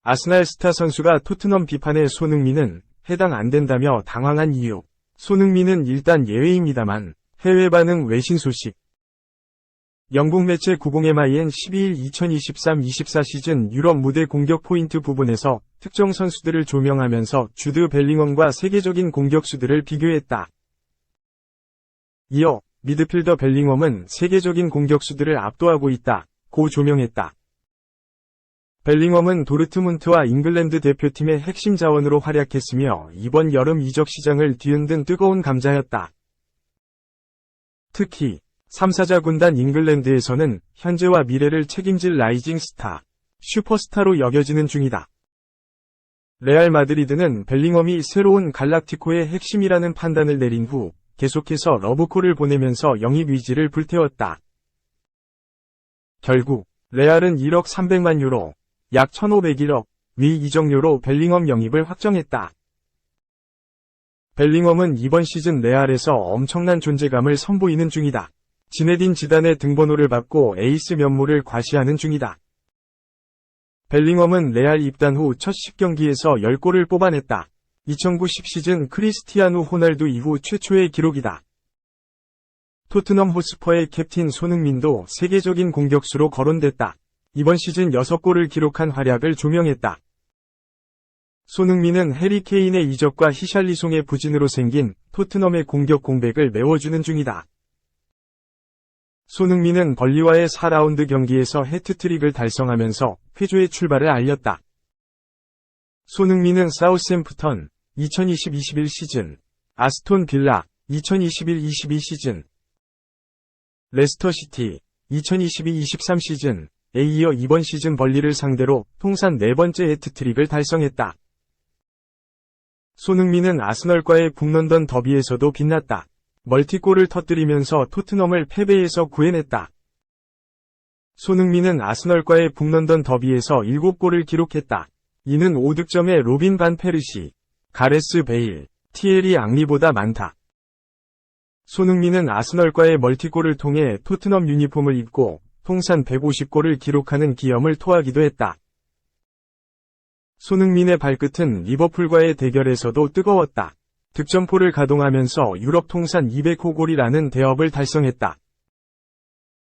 아스날 스타 선수가 토트넘 비판에 손흥민은 해당 안 된다며 당황한 이유. 손흥민은 일단 예외입니다만 해외 반응 외신 소식. 영국 매체 90MIN 12일 2023-24 시즌 유럽 무대 공격 포인트 부분에서 특정 선수들을 조명하면서 주드 벨링엄과 세계적인 공격수들을 비교했다. 이어 미드필더 벨링엄은 세계적인 공격수들을 압도하고 있다고 조명했다. 벨링엄은 도르트문트와 잉글랜드 대표팀의 핵심 자원으로 활약했으며 이번 여름 이적 시장을 뒤흔든 뜨거운 감자였다. 특히 3사자 군단 잉글랜드에서는 현재와 미래를 책임질 라이징 스타, 슈퍼스타로 여겨지는 중이다. 레알 마드리드는 벨링엄이 새로운 갈락티코의 핵심이라는 판단을 내린 후 계속해서 러브콜을 보내면서 영입 의지를 불태웠다. 결국 레알은 1억 300만 유로, 약 1,501억 위 이적료로 벨링엄 영입을 확정했다. 벨링엄은 이번 시즌 레알에서 엄청난 존재감을 선보이는 중이다. 지네딘 지단의 등번호를 받고 에이스 면모를 과시하는 중이다. 벨링엄은 레알 입단 후 첫 10경기에서 10골을 뽑아냈다. 2009-10 시즌 크리스티아누 호날두 이후 최초의 기록이다. 토트넘 호스퍼의 캡틴 손흥민도 세계적인 공격수로 거론됐다. 이번 시즌 6골을 기록한 활약을 조명했다. 손흥민은 해리 케인의 이적과 히샬리송의 부진으로 생긴 토트넘의 공격 공백을 메워주는 중이다. 손흥민은 벌리와의 4라운드 경기에서 해트트릭을 달성하면서 쾌조의 출발을 알렸다. 손흥민은 사우스햄프턴 2020-21 시즌, 아스톤 빌라 2021-22 시즌, 레스터시티 2022-23 시즌에 이어 이번 시즌 벌리를 상대로 통산 4번째 해트트릭을 달성했다. 손흥민은 아스널과의 북런던 더비에서도 빛났다. 멀티골을 터뜨리면서 토트넘을 패배에서 구해냈다. 손흥민은 아스널과의 북런던 더비에서 7골을 기록했다. 이는 5득점의 로빈 반 페르시, 가레스 베일, 티에리 앙리보다 많다. 손흥민은 아스널과의 멀티골을 통해 토트넘 유니폼을 입고 통산 150골을 기록하는 기염을 토하기도 했다. 손흥민의 발끝은 리버풀과의 대결에서도 뜨거웠다. 득점포를 가동하면서 유럽 통산 200호 골이라는 대업을 달성했다.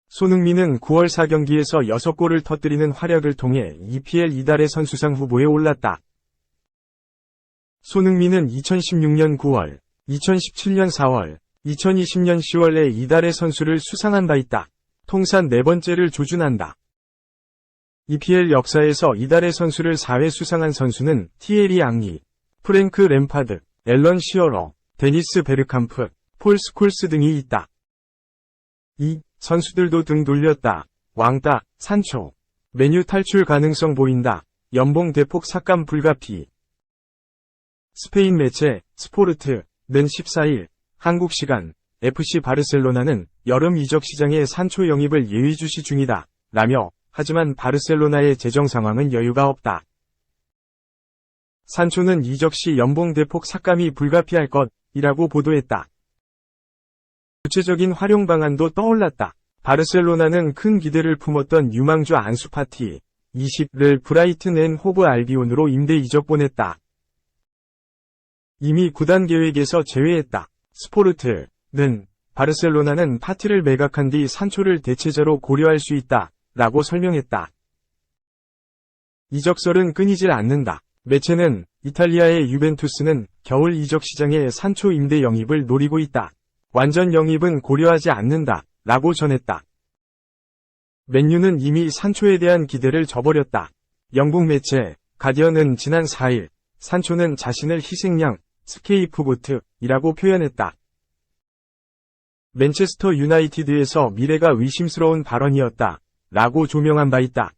손흥민은 9월 4경기에서 6골을 터뜨리는 활약을 통해 EPL 이달의 선수상 후보에 올랐다. 손흥민은 2016년 9월, 2017년 4월, 2020년 10월에 이달의 선수를 수상한 바 있다. 통산 4번째를 조준한다. EPL 역사에서 이달의 선수를 4회 수상한 선수는 티에리 앙리, 프랭크 램파드, 앨런 시어러, 데니스 베르캄프, 폴 스콜스 등이 있다. 이 선수들도 등 돌렸다. 왕따, 산초. 메뉴 탈출 가능성 보인다. 연봉 대폭 삭감 불가피. 스페인 매체 스포르트는 14일 한국 시간 FC 바르셀로나는 여름 이적 시장에 산초 영입을 예의주시 중이다. 라며 하지만 바르셀로나의 재정 상황은 여유가 없다. 산초는 이적 시 연봉 대폭 삭감이 불가피할 것이라고 보도했다. 구체적인 활용 방안도 떠올랐다. 바르셀로나는 큰 기대를 품었던 유망주 안수 파티 20를 브라이튼 앤 호브 알비온으로 임대 이적 보냈다. 이미 구단 계획에서 제외했다. 스포르트는 바르셀로나는 파티를 매각한 뒤 산초를 대체자로 고려할 수 있다. 라고 설명했다. 이적설은 끊이질 않는다. 매체는 이탈리아의 유벤투스는 겨울 이적 시장에 산초 임대 영입을 노리고 있다. 완전 영입은 고려하지 않는다. 라고 전했다. 맨유는 이미 산초에 대한 기대를 저버렸다. 영국 매체 가디언은 지난 4일 산초는 자신을 희생양, 스케이프고트이라고 표현했다. 맨체스터 유나이티드에서 미래가 의심스러운 발언이었다. 라고 조명한 바 있다.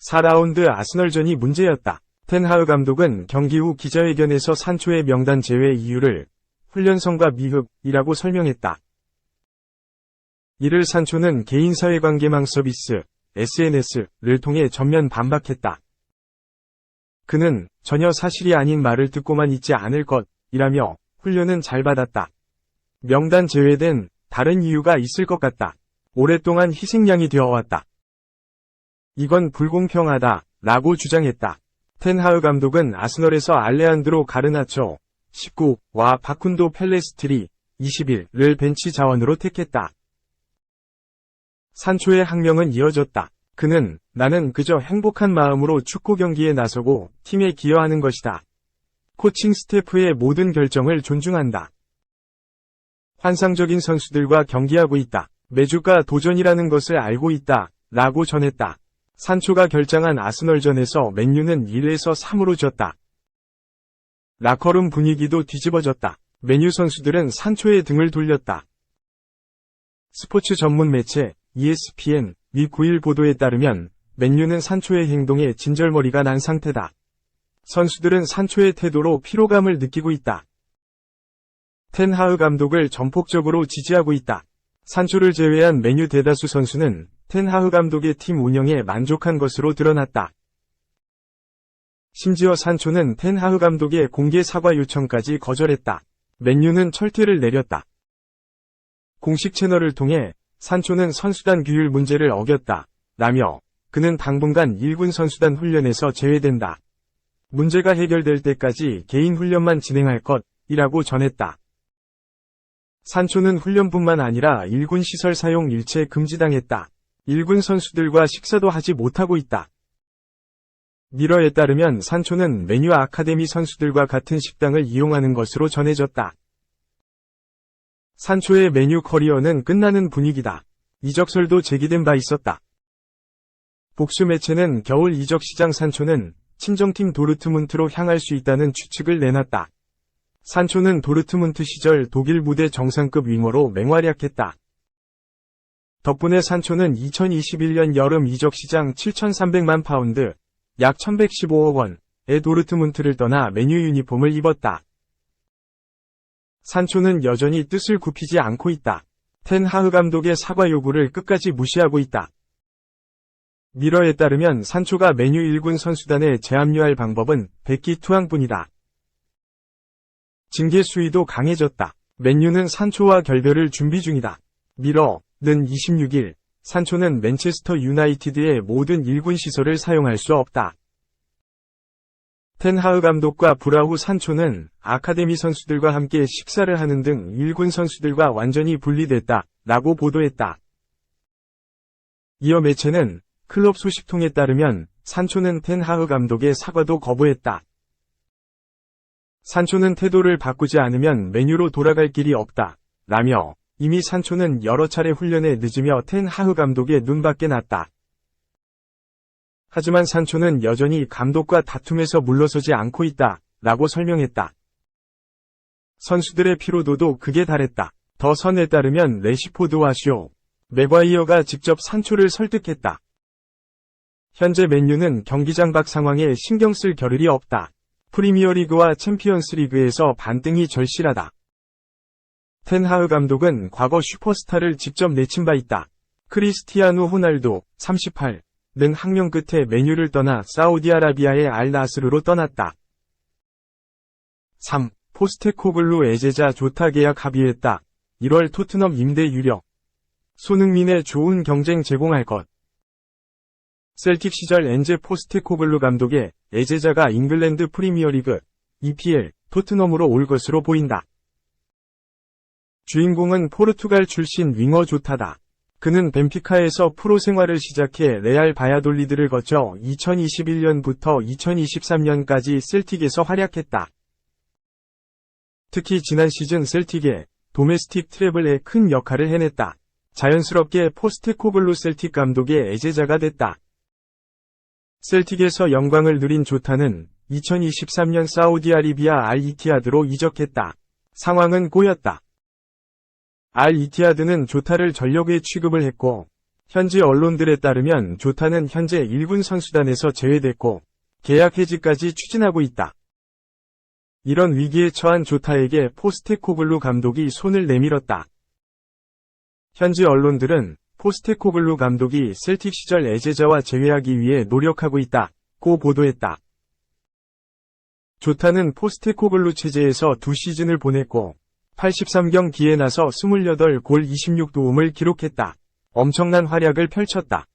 4라운드 아스널전이 문제였다. 텐하흐 감독은 경기 후 기자회견에서 산초의 명단 제외 이유를 훈련성과 미흡이라고 설명했다. 이를 산초는 개인 사회관계망 서비스, SNS를 통해 전면 반박했다. 그는 전혀 사실이 아닌 말을 듣고만 있지 않을 것이라며 훈련은 잘 받았다. 명단 제외된 다른 이유가 있을 것 같다. 오랫동안 희생양이 되어왔다. 이건 불공평하다, 라고 주장했다. 텐하흐 감독은 아스널에서 알레한드로 가르나초 19와 바쿤도 펠레스트리 21를 벤치 자원으로 택했다. 산초의 항명은 이어졌다. 그는 나는 그저 행복한 마음으로 축구 경기에 나서고 팀에 기여하는 것이다. 코칭 스태프의 모든 결정을 존중한다. 환상적인 선수들과 경기하고 있다. 매주가 도전이라는 것을 알고 있다. 라고 전했다. 산초가 결장한 아스널전에서 맨유는 1에서 3으로 졌다. 라커룸 분위기도 뒤집어졌다. 맨유 선수들은 산초의 등을 돌렸다. 스포츠 전문 매체 ESPN이 9일 보도에 따르면 맨유는 산초의 행동에 진절머리가 난 상태다. 선수들은 산초의 태도로 피로감을 느끼고 있다. 텐하흐 감독을 전폭적으로 지지하고 있다. 산초를 제외한 맨유 대다수 선수는 텐하흐 감독의 팀 운영에 만족한 것으로 드러났다. 심지어 산초는 텐하흐 감독의 공개 사과 요청까지 거절했다. 맨유는 철퇴를 내렸다. 공식 채널을 통해 산초는 선수단 규율 문제를 어겼다. 라며 그는 당분간 1군 선수단 훈련에서 제외된다. 문제가 해결될 때까지 개인 훈련만 진행할 것이라고 전했다. 산초는 훈련뿐만 아니라 1군 시설 사용 일체 금지당했다. 1군 선수들과 식사도 하지 못하고 있다. 미러에 따르면 산초는 맨유 아카데미 선수들과 같은 식당을 이용하는 것으로 전해졌다. 산초의 맨유 커리어는 끝나는 분위기다. 이적설도 제기된 바 있었다. 복수 매체는 겨울 이적 시장 산초는 친정팀 도르트문트로 향할 수 있다는 추측을 내놨다. 산초는 도르트문트 시절 독일 무대 정상급 윙어로 맹활약했다. 덕분에 산초는 2021년 여름 이적 시장 7,300만 파운드, 약 1,115억 원의 도르트문트를 떠나 맨유 유니폼을 입었다. 산초는 여전히 뜻을 굽히지 않고 있다. 텐하흐 감독의 사과 요구를 끝까지 무시하고 있다. 미러에 따르면 산초가 맨유 1군 선수단에 재합류할 방법은 백기투항뿐이다. 징계 수위도 강해졌다. 맨유는 산초와 결별을 준비 중이다. 미러는 26일, 산초는 맨체스터 유나이티드의 모든 1군 시설을 사용할 수 없다. 텐하흐 감독과 브라후 산초는 아카데미 선수들과 함께 식사를 하는 등 1군 선수들과 완전히 분리됐다. 라고 보도했다. 이어 매체는 클럽 소식통에 따르면 산초는 텐하흐 감독의 사과도 거부했다. 산초는 태도를 바꾸지 않으면 맨유로 돌아갈 길이 없다. 라며 이미 산초는 여러 차례 훈련에 늦으며 텐하흐 감독의 눈밖에 났다. 하지만 산초는 여전히 감독과 다툼에서 물러서지 않고 있다. 라고 설명했다. 선수들의 피로도도 극에 달했다. 더 선에 따르면 레시포드와 쇼, 맥과이어가 직접 산초를 설득했다. 현재 맨유는 경기장 밖 상황에 신경 쓸 겨를이 없다. 프리미어리그와 챔피언스리그에서 반등이 절실하다. 텐하흐 감독은 과거 슈퍼스타를 직접 내친 바 있다. 크리스티아누 호날두, 38는 항명 끝에 맨유를 떠나 사우디아라비아의 알나스르로 떠났다. 3. 포스테코글루 에제자 조타 계약 합의했다. 1월 토트넘 임대 유력. 손흥민의 좋은 경쟁 제공할 것. 셀틱 시절 엔제 포스테코글루 감독의 에제자가 잉글랜드 프리미어리그, EPL, 토트넘으로 올 것으로 보인다. 주인공은 포르투갈 출신 윙어 조타다. 그는 벤피카에서 프로 생활을 시작해 레알 바야돌리드를 거쳐 2021년부터 2023년까지 셀틱에서 활약했다. 특히 지난 시즌 셀틱의 도메스틱 트래블에 큰 역할을 해냈다. 자연스럽게 포스테코글루 셀틱 감독의 애제자가 됐다. 셀틱에서 영광을 누린 조타는 2023년 사우디아라비아 알-이티하드로 이적했다. 상황은 꼬였다. 알-이티하드는 조타를 전력에 취급을 했고, 현지 언론들에 따르면 조타는 현재 1군 선수단에서 제외됐고, 계약 해지까지 추진하고 있다. 이런 위기에 처한 조타에게 포스테코글루 감독이 손을 내밀었다. 현지 언론들은 포스테코글루 감독이 셀틱 시절 애제자와 재회하기 위해 노력하고 있다고 보도했다. 조타는 포스테코글루 체제에서 2시즌을 보냈고 83경기에 나서 28골 26도움을 기록했다. 엄청난 활약을 펼쳤다.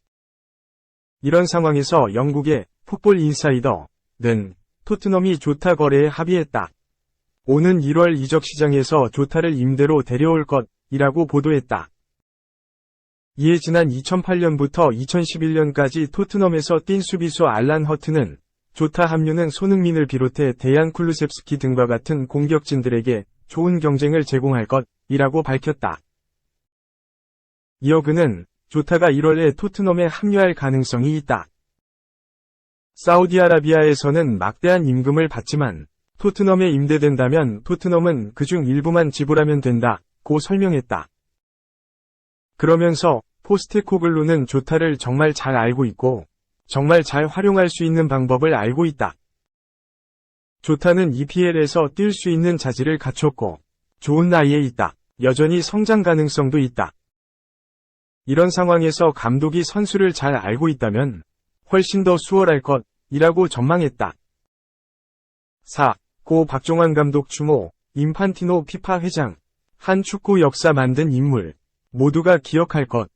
이런 상황에서 영국의 풋볼 인사이더는 토트넘이 조타 거래에 합의했다. 오는 1월 이적 시장에서 조타를 임대로 데려올 것이라고 보도했다. 이에 지난 2008년부터 2011년까지 토트넘에서 뛴 수비수 알란 허트는 조타 합류는 손흥민을 비롯해 데얀 쿨루셉스키 등과 같은 공격진들에게 좋은 경쟁을 제공할 것이라고 밝혔다. 이어 그는 조타가 1월에 토트넘에 합류할 가능성이 있다. 사우디아라비아에서는 막대한 임금을 받지만 토트넘에 임대된다면 토트넘은 그중 일부만 지불하면 된다고 설명했다. 그러면서 포스테코글루는 조타를 정말 잘 알고 있고 정말 잘 활용할 수 있는 방법을 알고 있다. 조타는 EPL에서 뛸 수 있는 자질을 갖췄고 좋은 나이에 있다. 여전히 성장 가능성도 있다. 이런 상황에서 감독이 선수를 잘 알고 있다면 훨씬 더 수월할 것이라고 전망했다. 4. 고 박종환 감독 추모, 인판티노 피파 회장, 한 축구 역사 만든 인물, 모두가 기억할 것.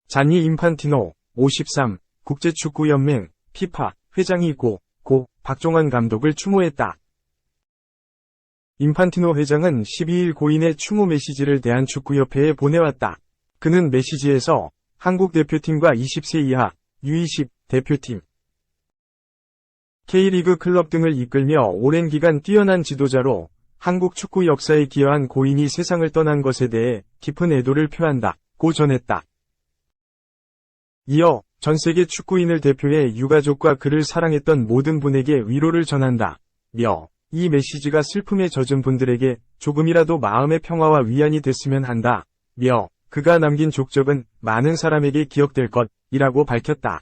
자니 인판티노, 53, 국제축구연맹, 피파, 회장이 고 박종환 감독을 추모했다. 인판티노 회장은 12일 고인의 추모 메시지를 대한축구협회에 보내왔다. 그는 메시지에서 한국 대표팀과 20세 이하, U20 대표팀, K리그 클럽 등을 이끌며 오랜 기간 뛰어난 지도자로 한국 축구 역사에 기여한 고인이 세상을 떠난 것에 대해 깊은 애도를 표한다고 전했다. 이어 전세계 축구인을 대표해 유가족과 그를 사랑했던 모든 분에게 위로를 전한다며 이 메시지가 슬픔에 젖은 분들에게 조금이라도 마음의 평화와 위안이 됐으면 한다며 그가 남긴 족적은 많은 사람에게 기억될 것이라고 밝혔다.